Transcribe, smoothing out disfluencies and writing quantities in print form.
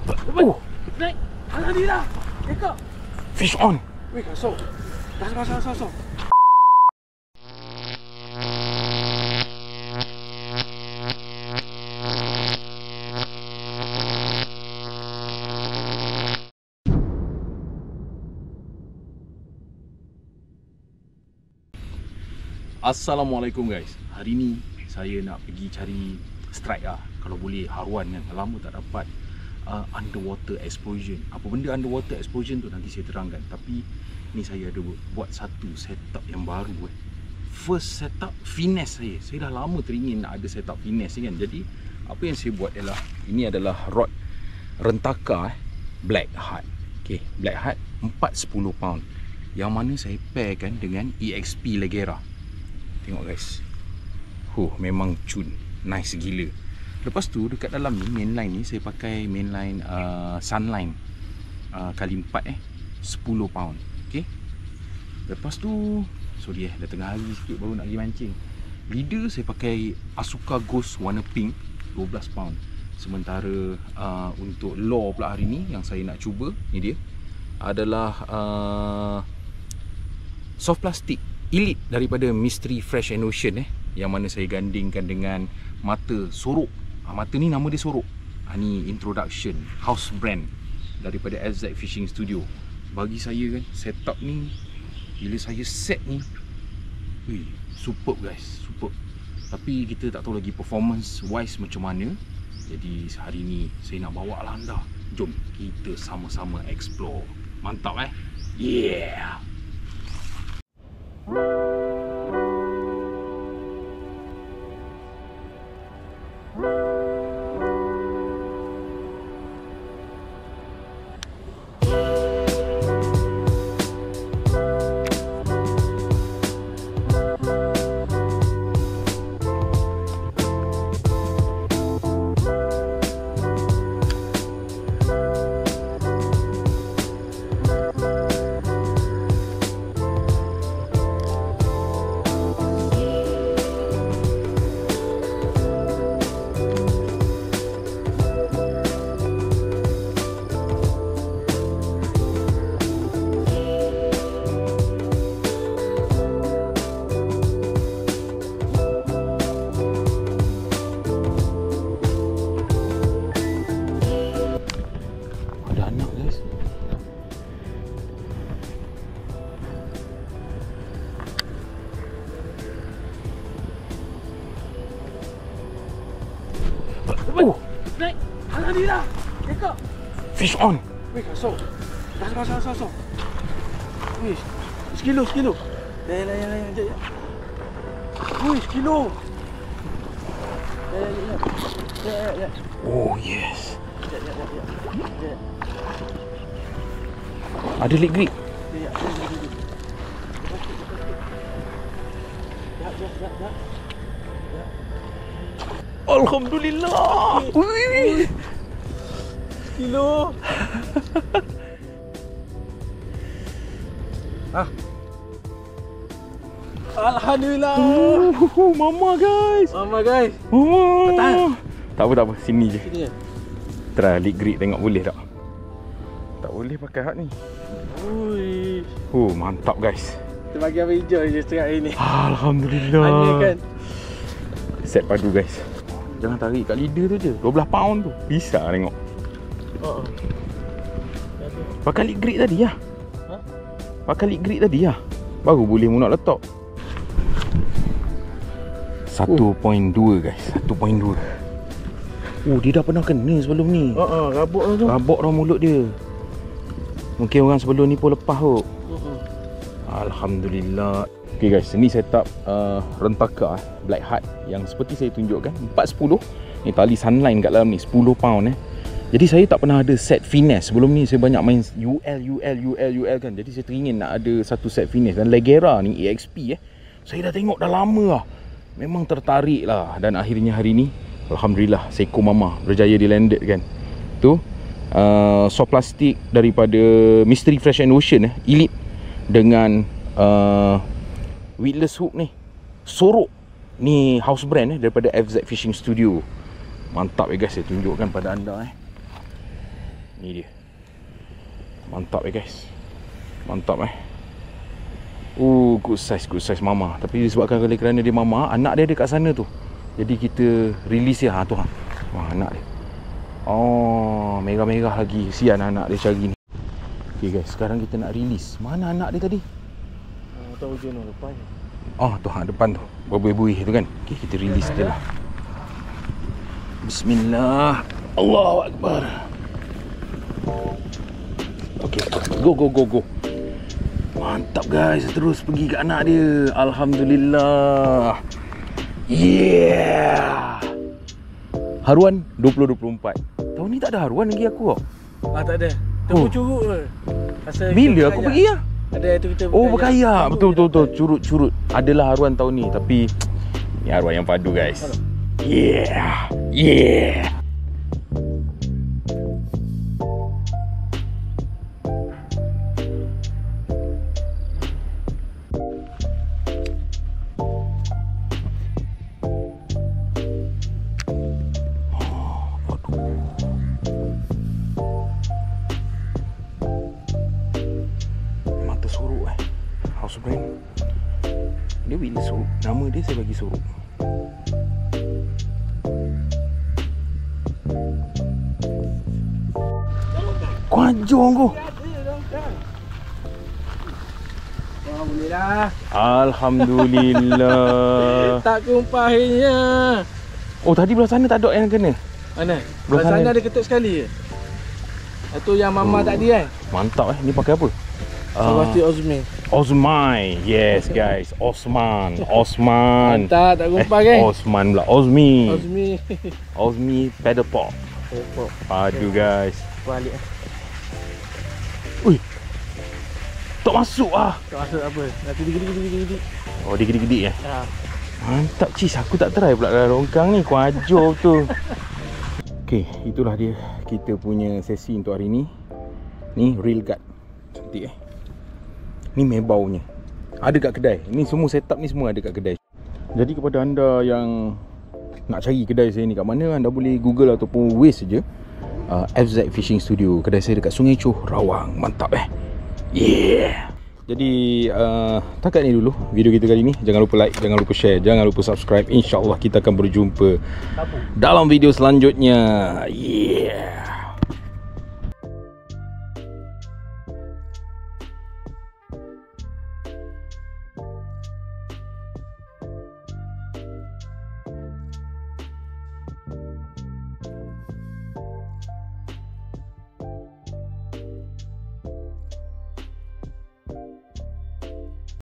Oh, naik. Alhamdulillah. Eka. Fish on. Weh, kasut. Kasut. Assalamualaikum guys. Hari ni saya nak pergi cari strike lah. Kalau boleh haruan kan. Lama tak dapat underwater explosion. Apa benda underwater explosion tu nanti saya terangkan. Tapi ni saya ada buat satu setup yang baru First setup finesse saya. Saya dah lama teringin nak ada setup finesse kan. Jadi apa yang saya buat ialah, ini adalah rod rentaka Black Heart. Okay, Black Heart 410 pound. Yang mana saya pairkan dengan EXP Legera. Tengok guys. Memang cun. Nice gila. Lepas tu dekat dalam ni, mainline ni saya pakai mainline Sunline kali 4 10 pound. Okay. Lepas tu sorry dah tengah hari sikit baru nak pergi mancing. Leader saya pakai Asuka Ghost warna pink 12 pound. Sementara untuk lure pula hari ni yang saya nak cuba, ni dia adalah soft plastic Elite daripada Mystery Fresh and Ocean yang mana saya gandingkan dengan mata sorok. Mata ni nama dia sorok. Ni introduction house brand daripada FZ Fishing Studio. Bagi saya kan, setup ni bila saya set ni, superb guys, superb. Tapi kita tak tahu lagi performance wise macam mana. Jadi hari ni saya nak bawa lah anda. Jom kita sama-sama explore. Mantap Yeah. Naik. Alhamdulillah. Eka. Fish on. Weh, kasut. Kasut. Weh, sekilo. Ya. Weh, sekilo. Ya. Oh yes. Ya. Ada leg grip. Ya. Alhamdulillah. Kilo. Alhamdulillah. Mama guys. Mama. Tahan. Tak apa. Sini je. Sini je. Try leg grip tengok boleh tak. Tak boleh pakai hak ni. Mantap guys. Kita bagi apa hijau je setengah hari ni. Alhamdulillah. Hanya kan. Set padu guys. Jangan tarik kat leader tu je. 12 pound tu. Bisa tengok. Pakai leg grip tadi lah. Pakai leg grip tadi lah. Baru boleh mu nak letak. 1.2 guys. 1.2. Dia dah pernah kena sebelum ni. Rabuk lah tu. Rabuk dah mulut dia. Mungkin orang sebelum ni pun lepas tu. Alhamdulillah. Okay guys, ni setup rentaka Black Heart yang seperti saya tunjukkan 410. Ni tali Sunline kat dalam ni 10 pound Jadi saya tak pernah ada set finesse. Sebelum ni saya banyak main UL kan. Jadi saya teringin nak ada satu set finesse. Dan Legera ni EXP saya dah tengok dah lama lah. Memang tertarik lah. Dan akhirnya hari ni Alhamdulillah Seiko Mama berjaya di landed kan. Tu soft plastic daripada Mystery Fresh and Ocean Elite dengan weedless hook ni, sorok ni, house brand daripada FZ Fishing Studio. Mantap guys, saya tunjukkan pada anda Ni dia. Mantap guys. Mantap good size mama. Tapi disebabkan kerana dia mama, anak dia ada kat sana tu. Jadi kita release dia. Tu wah, anak dia. Oh, merah-merah lagi. Kesian anak dia cari ni. Okay guys, sekarang kita nak release. Mana anak dia tadi? Tahu je no depan. Tu depan tu. Berbuih-buih tu kan. Okay, kita release dia lah. Bismillah. Allahu Akbar. Okay, go. Mantap guys, terus pergi ke anak dia. Alhamdulillah. Yeah. Haruan 2024. Tahun ni tak ada haruan lagi aku kau. Tak ada. Curut je. Bila aku pergi lah? Ada itu kita berkayak. Betul. Curut. Adalah haruan tahun ni. Tapi ni haruan yang padu guys. Yeah. Sorok House brand. Dia bila sorok. Nama dia saya bagi sorok. Kau anjong kau. Boleh dah. Alhamdulillah. Tak kumpahinya. Oh, tadi belah sana tak ada yang kena. Mana? Belah sana ada ketuk sekali je. Itu yang mama tadi kan. Mantap Ni pakai apa? Sabati Osmai. Yes guys, Osman. Mantap, tak kumpas kan? Osman pula. Osmi pedal pop. Aduh guys. Balik Ui. Tak masuk Tak masuk apa. Nanti digedi. Oh, dia gede-gede ya. Mantap cis, aku tak try pula dalam longkang ni. Kau ajar betul. Okay, itulah dia kita punya sesi untuk hari ni. Ni real guard. Cantik Ni mebaunya. Ada kat kedai. Ni semua setup ni semua ada kat kedai. Jadi kepada anda yang nak cari kedai saya ni kat mana, anda boleh Google ataupun Waze saja. FZ Fishing Studio. Kedai saya dekat Sungai Choh, Rawang. Mantap Yeah. Jadi takat ni dulu video kita kali ni. Jangan lupa like, jangan lupa share, jangan lupa subscribe. InsyaAllah kita akan berjumpa dalam video selanjutnya. Yeah.